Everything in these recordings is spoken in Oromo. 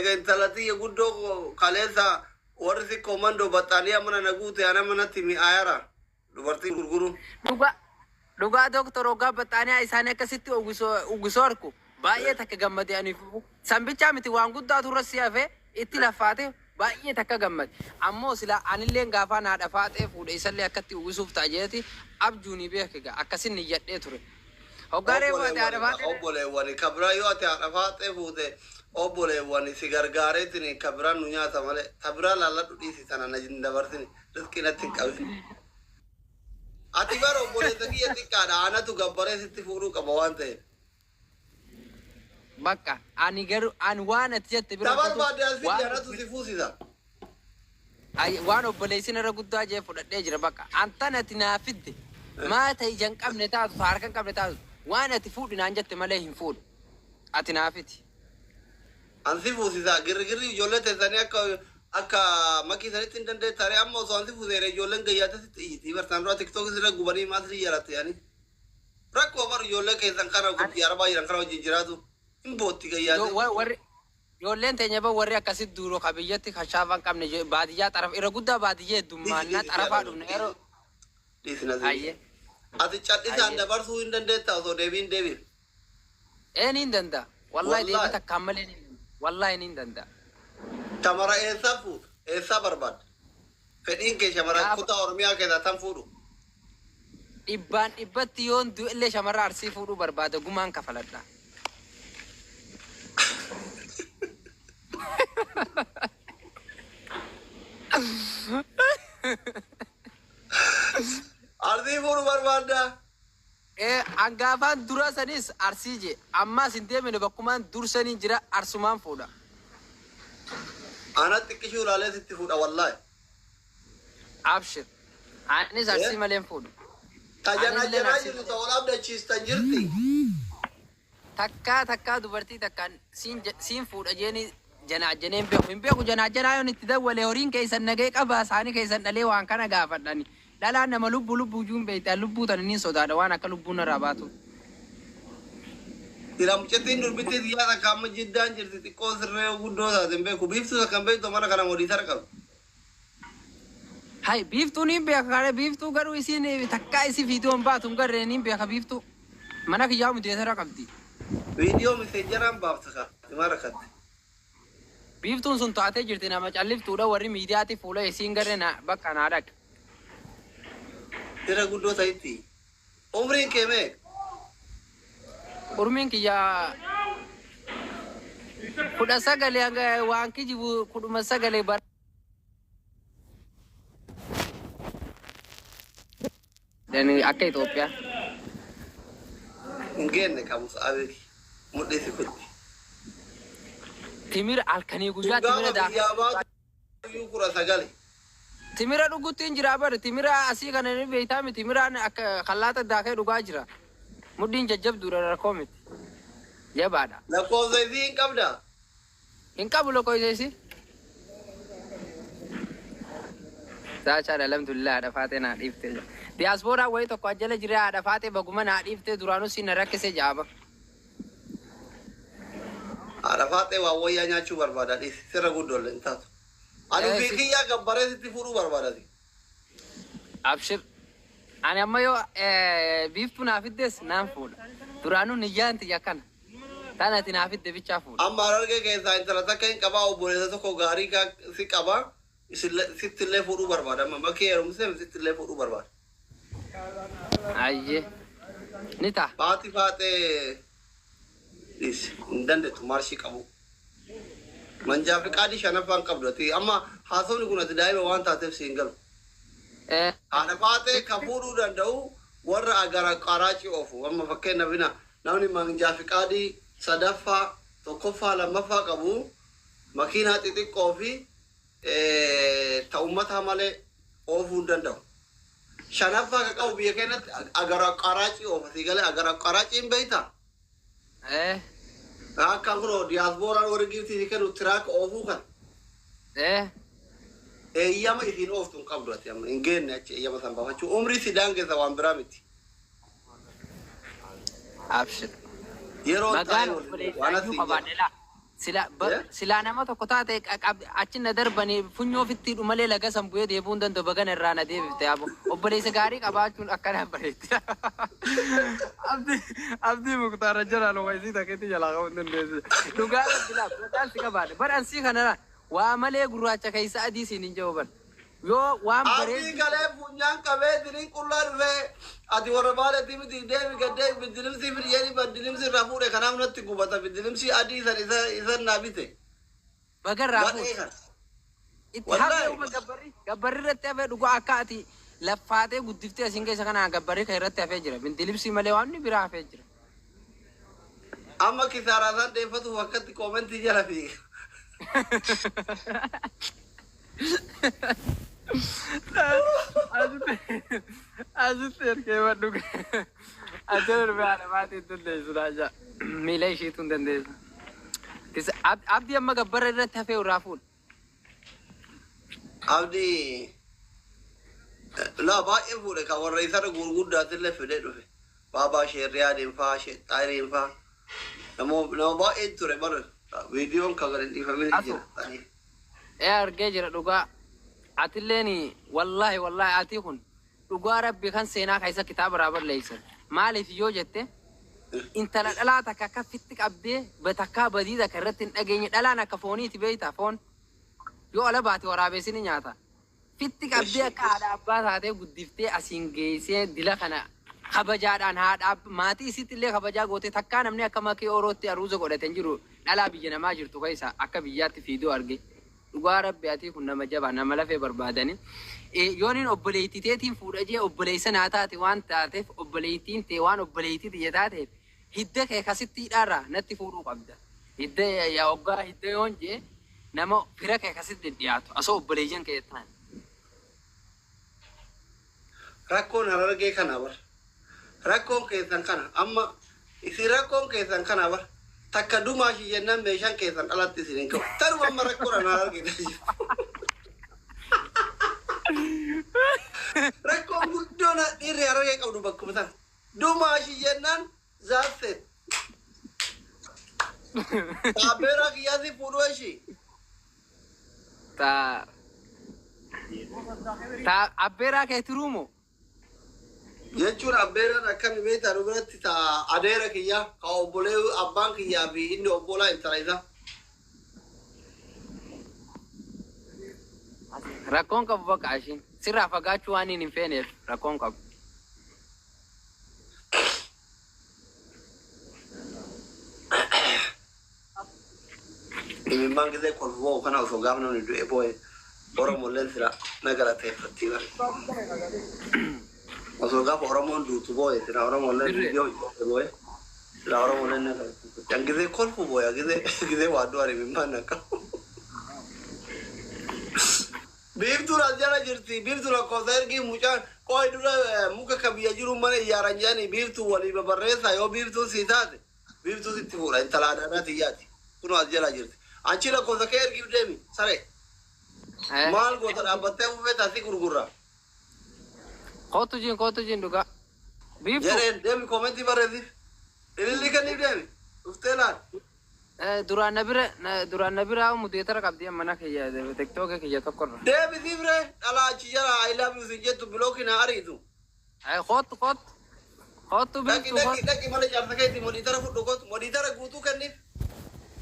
Ega intalati guddoo kaleessa warri si komando baxxaaliyaa mana naguute ana manatti mi'aayara dubartii gurguru. Dhugaa doktor Ogaa baxxaaniyaa isaanii akkasitti uwwisoo arku baay'ee takka gammade aniifu sanbichaa miti waan guddaa turre si hafe itti lafaate baay'ee takka gammade ammoo sila anillee gaafa naa dhafaatee fuudhe isallee akkatti uwwisuuf taajeeti abjuuni beekega akkasin niyyadhee ture. Hoggaalee waate haadhafaate obboleewwani kabira yoo ati haadhafaatee fuute obboleewwani si gargaareetini kabiraan nu nyaata malee kabiraan laalladhu dhiisi sana na dabarsini riskii natti hin qabin. Ati bara obboleessa kiyya xiqqaadha anatu gabbaree sitti fuudhuu qaba waan ta'eef. Bakka ani garuu ani waan ati jette bira barbaade asii anatu si fuusisa. Waan obboleessin irra guddaa jee fudhadhee jira bakka antan ati naa fidde maa ta'e ija hin qabne taatu harka hin qabne taatu waan ati fuudhi naan jette malee hin fuudhu ati naa fiti. Ansi fuusisa girgirri ijoollee teessanii akka makii sanitti hin dandeettare amma osoo ansi fuuseere ijoolleen gayyaata sitti iyyiti bartaan dura tiktookis irra gubanii maasii jaratte yaani. Rakkoo bar ijoollee keessan kana guddi arbaa jiran kana wajjin jiraatu hin bootti gayyaate. Ijoolleen teenya ba warri akkasitti duuroo kabiyyatti kashaafan qabne baadiyyaa xarafa irra guddaa baadiyyee heddummaannaa xarafaa dhufne yeroo. Ayyee. Ati cadhisaan dabarsuu hin dandeetta osoo deebiin deebiin. Niin danda'a. Wallahi deebii takkaan malee niin danda'a. Wallahi niin danda'a. Shamara eessaa fuutu? Eessaa barbaadda? Fedhiin kee shamara kutaa Oromiyaa keessaa tan fuudhu? Dhibbaan dhibbatti yoon du'ellee shamara Arsii fuudhuu barbaada gumaan kafaladha. Arsii fuudhuu barbaadda? Angaafaan dura sanis Arsii je ammas hin deemine bakkumaan dursanii jira Arsumaan fuudha. Ana xiqqishuu ilaalee sitti fuudha wallaahi. Abshir. Anis Arsii maleen fuudhu. Tajaajilaa jiru ta'uu abdachiistan jirti. Takkaa dubartii takkaan siin fuudha jeeni janaajaneen beeku. Hin beeku janaajanaa yoon itti dawwalee horiin keessan nagee qaba isaanii keessan dhalee waan kana gaafadhani. Dhalaan nama lubbuu juun beektaa lubbuu tan inni sodaadha waan akka lubbuun irraa baatu. Tiramcettiin durbittii xiyyaata kaamma jiddaan jirti xiqqoo sirree guddoo taateen beeku biiftuu kan beektu mana kana modii sarqabu. Hai biiftuun hin beeka kana biiftuu garuu isiin takkaa isi viidiyoon baatu hin garreen hin beeka biiftuu mana kiyyaa mudeetara qabdi. Viidiyoo miseenjaraan baafta ka himaa rakkatte. Biiftuun sun taatee jirti nama calliftuudha warri miidiyaatti fuula isiin garreen bakka naa dhaqa. Tira guddoo ta'itti. Umriin kee mee? Umriin kiyyaa 19 waan kijibu 19 bara. Dan akka Itoophiyaa. Hin geenne qabu sa'aabeeti. Mudhiisi kutti. Timira halkanii guyyaa timira daa. Kura sagale. Timira dhuguttiin jira bar timira asii kana ni beektaa miti timiraan akka kallaata daakee dhugaa jira. Mudhiin jajjabduudha rakkoo miti. Jabaadha. Lakkoofsa isii hin qabdaa? Hin qabu lakkoofsa isii. Saachaa alhamdulillah haadha faatee naa dhiiftee jira. Diyaaspooraa wayii tokko ajjala jira haadha faatee baguma naa dhiiftee duraanuu siin na rakkisee jaaba. Haadha faatee waa wayyaa nyaachuu barbaada dhiisi sirra guddoollee hin taatu. Ani ofii kiyyaa gabbaree sitti fuudhuu barbaadati. Abshir. Ani amma yoo biiftuu naa fiddes naan fuudha. Duraanuu niyyaan tiyya kana. Tanati naa fidde bichaa fuudha. Amma harargee keessaa intala takka hin qabaa obboleessa tokko gaarii si qabaa sittillee fuudhuu barbaada. Amma bakkee heerumsee sittillee fuudhuu barbaada. Ayyee. Ni ta'a. Faati faatee hin dandeettu maarshii qabu. Manjaa fi qaadii shanaffaan qabdati. Amma haasofni kun ati daa'ima waan taateef siin galu. Haadha faatee kan fuudhuu danda'u warra agara qaraacii oofu. Amma fakkeenyaaf namni manjaa fi qaadii sadaffaa tokkoffaa lammaffaa qabu makiinaa xixiqqoo fi ta'ummataa malee oofuu hin danda'u. Shanaffaa kan qabu biyya keenyatti agara qaraacii oofa. Si galee agara qaraacii hin beektaa? Akka kun diyaaspooraan warri giftii kennu tiraak oofuu kan. Eeyyama isiin ooftu hin qabdu ati amma hin geenne achi eeyyama san baafachuu. Umrii sidaan keessa waan biraa miti. Abshir. Yeroo Magaan obboleessaa qabaadhe laa. sila nama tokko taate achi na darbanii funyoo fitti dhumalee laga sambu'ee deebuun danda'u bagan irraa na deebifte abo obboleessa gaarii qabaachuun akkana bareetti abdii muktaara jala loqaysii takeetti jalaa qabuun dandeessi dhugaa rabbilaa godaan si qabaadhe badhansii kanarraa waa malee gurraacha keessa adii siin hin jawaban yoo waan bareedu abdii galee funyaan qabee diriin qullaa dhufee ati warra baaleetti miti deemi gaddee bidilimsii firiyeeni bidilimsii irraa fuudhe kanaaf natti gubata bidilimsii adii isan naa bite bagarraa fuudhe itti hafee gabbarri irratti hafee dhugaa akka ati laffaatee guddiftee asiin keessa kanaa gabbarri kan irratti hafee jira bidilimsii malee waan biraa hafee jira amma kisaaraa isaan deeffatuuf akkatti koomentii jala fiige Azit erkee wadduga ajar baana maati dandeessu raja miila ishiitu dandeessu kisa abdi amma gabbarra irratti hafee uraafuun abdi la baay'ee fuudhe kan warra isarra gurguddaatillee fidee dhufe baabaa sheerriyaa deemfaa sheexxaa deemfaa nama baay'ee ture bara viidiyoon kan gadi dhiifamee jira argee jira dhugaa atileeni wallahi ati kun dhugaa rabbi kan seenaa keessa kitaaba raabar leeysan maaliif yoo jette intala dhalaa takka akka fitti qabdee batakkaa badii takka irratti hin dhageenye dhalaan akka fooniiti beeyta foon yoo ala baate waraabessi ni nyaata fitti qabdee akka haadha abbaa taatee guddiftee asiin geessee dila kana kabajaadhaan haadha maatii isitti illee kabajaa goote takkaa namni akka makee orootti aruuza godhaten jiru dhalaa biyya namaa jirtu keessa akka biyyaatti fiidoo arge dhugaa rabbi ati kun nama jabaa nama lafee barbaadani yooniin obboleettiteetiin fuudhajee obboleessa naa taate waan taateef obboleettiin tee waan obboleettii tiyya taateef hidda kee kasitti hidhaarraa natti fuudhuu qabda hidda yaa waggaa hidda yoon jee nama fira kee kasitti dhiyaatu asoo obboleeyyan kee ta'an rakkoon harargee kana bar rakkoon keessan kana amma isi rakkoon keessan kana bar takka dumaashi jennaan meeshaan keessan alatti isin hin qabu taruma amma rakkoon harargee rakkoon guddoon dhiirri harargee qabdu bakkuma tan dumaashi jennaan zaafet taabeera kiyyaasi fuudhuu ishii ta abbeeraa keetiruumoo jechuun abbeeraan akkami beektaa dubiratti taa adeera kiyyaa ka obbolee abbaan kiyyaa fi inni obbolaa intala isaa rakkoon qabu bakka ishiin sirraa fagaachuu waan hin feeneef rakkoon qabu. Imimmaan gisee kolfoo kana osoo gaafa namni du'e boo'e Oromolleen sira nagara ta'effattii bara. Osoo gaafa Oromoon duutu boo'e sira Oromolleen viidiyoo boo'e sira Oromolleen nagara ta'effattii. An gisee kolfu boo'e gisee waadduu ari imimmaan akka. Biiftuun as jala jirti biiftuun lakkoofsa ergii mucaan qooyi dura muka ka biyya jiru mana iyaaran jedhanii biiftuun walii babarreessaa yoo biiftuun sii taate biiftuun sitti fuudha intala adaanaa tiyyaati kunoo as jala jirti. Anchi lakkoofsa kee ergiif deemi saree. Maal goota dhaabbattee fufee taasii gurgurra. Kootu jiin dhugaa. Biiftuu. Jedheen deemi koomentii barreessiif. Ililli kenniif deemi. Dhuftee laal. Duraan na bira mudeetara qabdii mana kiyya tiktookii kiyya tokkorra. Deebisii bire dhalaa achi jala I love you sin jettu bilookiin haa ariitu. Kootu biiftuu. Dhaqi mana jaarsa keetti modiitara fudhu kootu modiitara guutuu kenniif.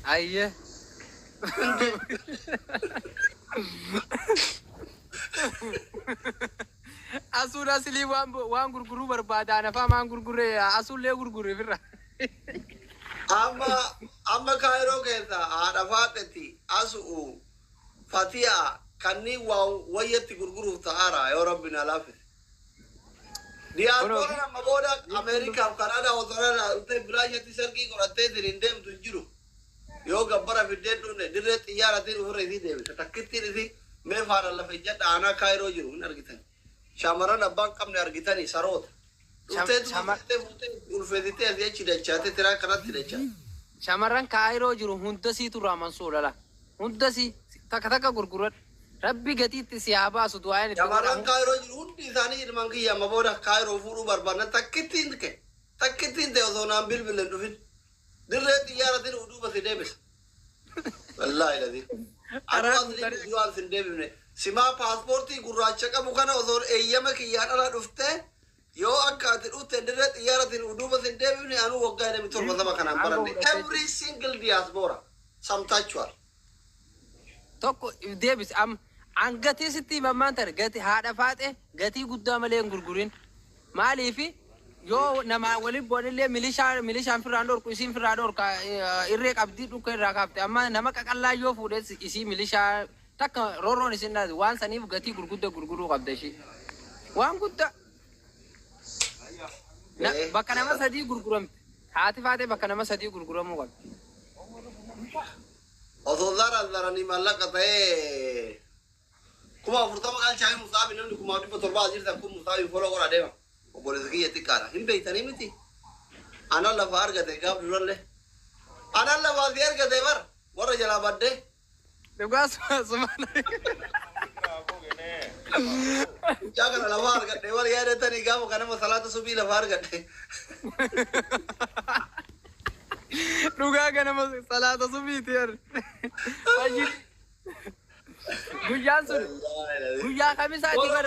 Ayyee. Asuun asilii waan gurguruu barbaadaan afaan maan gurguree asuullee gurguree firra. Amma kaayiroo keessa haadha faadhetti asuu fatiyaa kanneen wayyatti gurguruuf ta'aara yoo rabbi na laaffise. Diyaaspoora nama booda Ameerikaaf Kanaadaa Awustiraaliyaa dhuftee bilaashatti sargii godhattee hin deemtu hin jiru. Yoo gabbara fiddeen dhufne dirree xiyyaaratiin ofirra isii deebisa. Takkittiin isii mee faana lafa ijjadha aanaa kaayiroo jiru hin argitan. Shamarran abbaan qabne argitanii saroota. Ulfeessitee asii achi dachaate tiraa kanatti dachaate. Shamarran kaayiroo jiru hundasiitu raaman soolala. Hundasii takka gurguradha. Rabbi gatiitti si haa baasu du'aa inni. Shamarran kaayiroo jiru hundi isaanii ilmaan kiyya amma booda kaayiroo fuudhuu barbaadna takkittiin ta'e osoo naan bilbileen dhufin. Dirree xiyyaaratiin duuba si deebisa. والله الذي أنا أصلي جوال سندبني سما باسبورتي قراش كم كان أزور أيامك يا أنا رفته يو أكاد الأوتندرت يارة الودوبة سندبني أنا وقعنا بتور بس ما كان أمبرني every single diaspora samtachuar tokko deebis an gatii sitti mammaan tar gati haadha faate gatii guddaa malee hin gurgurin maaliifi yoo nama waliin boonillee milishaan firraan dhorku isiin firraan dhorka irree qabdii dhukka irraa kaafte amma nama qaqallaa yoo fuudhes isii milishaa takka roorroon isin dhaati waan saniif gatii gurguddaa gurguruu qabda ishii waan guddaa bakka nama sadii gurguramte haati faate bakka nama sadii gurguramuu qabdi. أصدرني ملكة كما فرطما قال شاي مصاب إنه كما تبى تربى أجير تكون مصاب فلو قرا ديما وبوليسكية تكارا هم بيتاني متي أنا لا فارقة تكاب دولله أنا لا فارقة تكبر ورا جلا بدي تبغى سمعنا يا كنا لا فارقة تكبر يا ريتني كام كنا مسألة سبي لا فارقة Ruga kana mas salata subiti yar. Ajir. Guyyan sun. Guyya khamisati bar.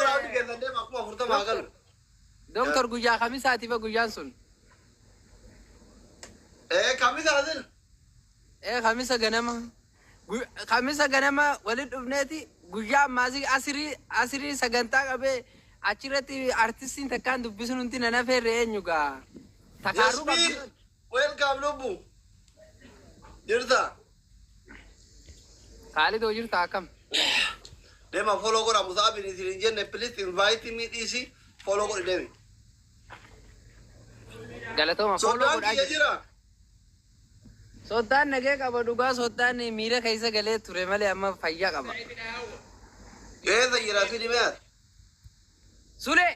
Doktor guyya khamisati ba guyyan sun. Khamisati. Khamisa ganama. Khamisa ganama walid ubneti guyya mazi asiri saganta qabe achirati artistin takkan dubbisun unti nana ferre enyuga. Takaru qabe. Welcome Lubu. Jirta. Khalid ho jirta akam. Dema follow kora musabi ni sirinjenne please invite me isi follow kora demi. Galatoma follow kora jira. Sodan nage qaba duga sodan ni mira kaisa gale ture male amma fayya qaba. Eza jira fili me. Sule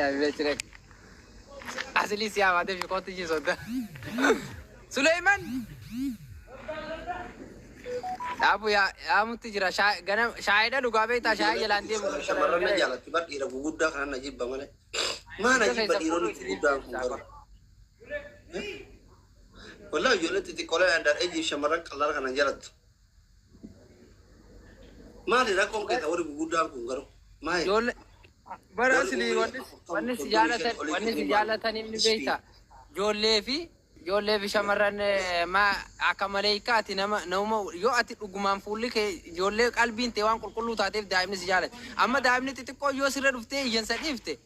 abi chire. Asli siya wade fi koti ji soda. Sulaiman. Abu ya mutti jira ganam shaida duga be ta shaida jalande mu. Shamarran jalatti bar ira gugudda kana najib bamale. Ma najib badiro ni gugudda ngaro. Wallahi yolati ti kola andar eji shamarran kallar kana jalat. Ma di rakon ke tawri gugudda ngaro. Ma yol bara asli wanni sijalatan ibn beita jolle fi shamarran ma akamaleikati nama yo ati dhugumaan fuulli ke jolle qalbiin te waan qulqulluu taateef daa'imni sijalat amma daa'imni xixiqqoo yoo sirra dhufte iyyansa dhiifte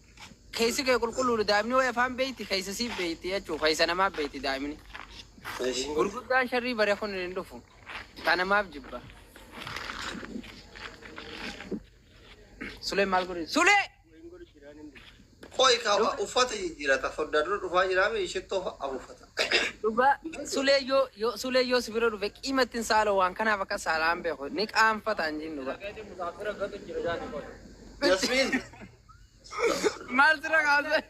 keessa kee qulqulluu daa'imni way afaan beeyti keessa siif beeyti jechuu keessa namaaf beeyti daa'imni gurguddaan sharrii bare kun hin dhufu tanamaaf jibba Sule malguri Sule Koi ka ufata jira ta foddaru dufa jira me shitto abufata Duba Sule yo sibiro dufe qimatin salo wan kana baka salam be ko ni qam fata anjin duba Yasmin Maltira gaze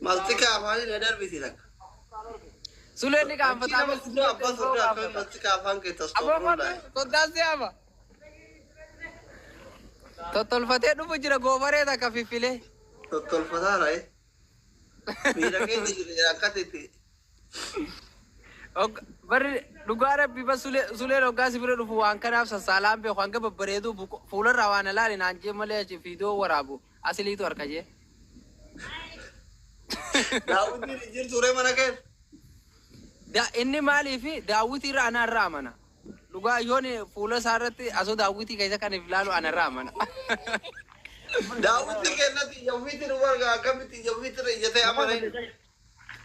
Maltika afani ledar bitira Sule ni qam fata abba sodda ka maltika afan ke tasawwur la to dase aba to tolfate dubu jira gofare da ka fifile Tol fadara mira ke jira katete bar dugara biba Sule roga sibiro dufu wan kana sa salam be khanga babredu fular rawana lali nanje male ci video warabu asli to arkaje Daudi jir sure mana ke da inni mali fi Dawiti ra ana ramana duga yoni fula sarati aso Dawiti kaisa kan filalo ana ramana Daudi ke nati Dawiti warga kamiti Dawiti jete amare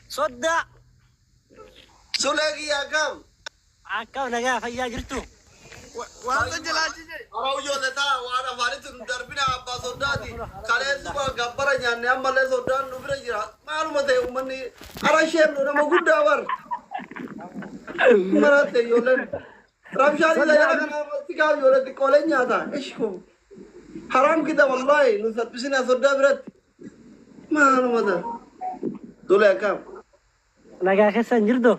Sodda Sulegi akam naga fayya jirtu wanta jalaji arau yo deta wara farit darbina abba soddati kale suba gabbara nyanne amale soddan nubire jira malumate umani ara shelu na magudda war marate yolen ramshani jaya kana mastika yolet kolenya ta ishko haram kida wallahi nusat bisina sodda birat malumata dole akam naga kesan jirdo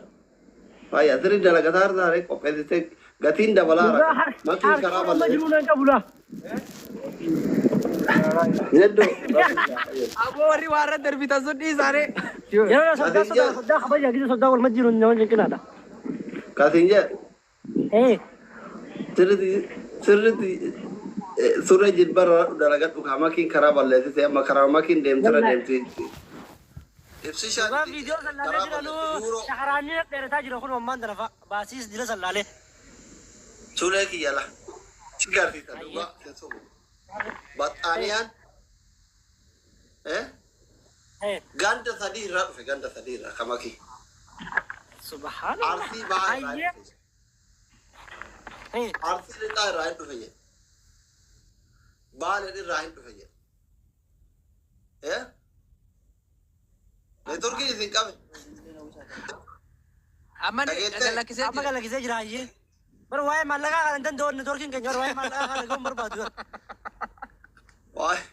Ay, adri dalam gatar dare, kopet itu gatin dah balara, makin karab aja. Nedo. Abu wari warat terbita sudi sare. Ya, sudah khabar ya gitu sudah orang majnun nyawa jengkin ada. Kasinja, Eh, sirriitti surra jilbarra dalagadhu kamakin karaa balleessite amma karaa makin deemtira deemti. Ibsishaan dhugaa viidiyoo sallaalee karaa jira nu balleessite shaharaanii dheerataa jira kun hommaan dalafa baasiis dila sallaalee. suulee kiyyala. Si garsiisa dhugaa keessumaa. Baxxaaniyaan Eh, ganda sadii irraa dhufe ganda sadii irraa kamakii. subhanallah. Arsii ba'aa irraa Ayyee. dhufe. Eh, Arsii lixaa irraa hin dhufe jedhe. Baaleen irraa hin dhufe jedhe. Neetworkiin isin qabe. amma galakkisee amma galakkisee jira ayyee. Bara waa'ee maallaqaa kana hin danda'u neetworkiin keenya bara waa'ee maallaqaa kana ga'uun barbaadu. Waa'ee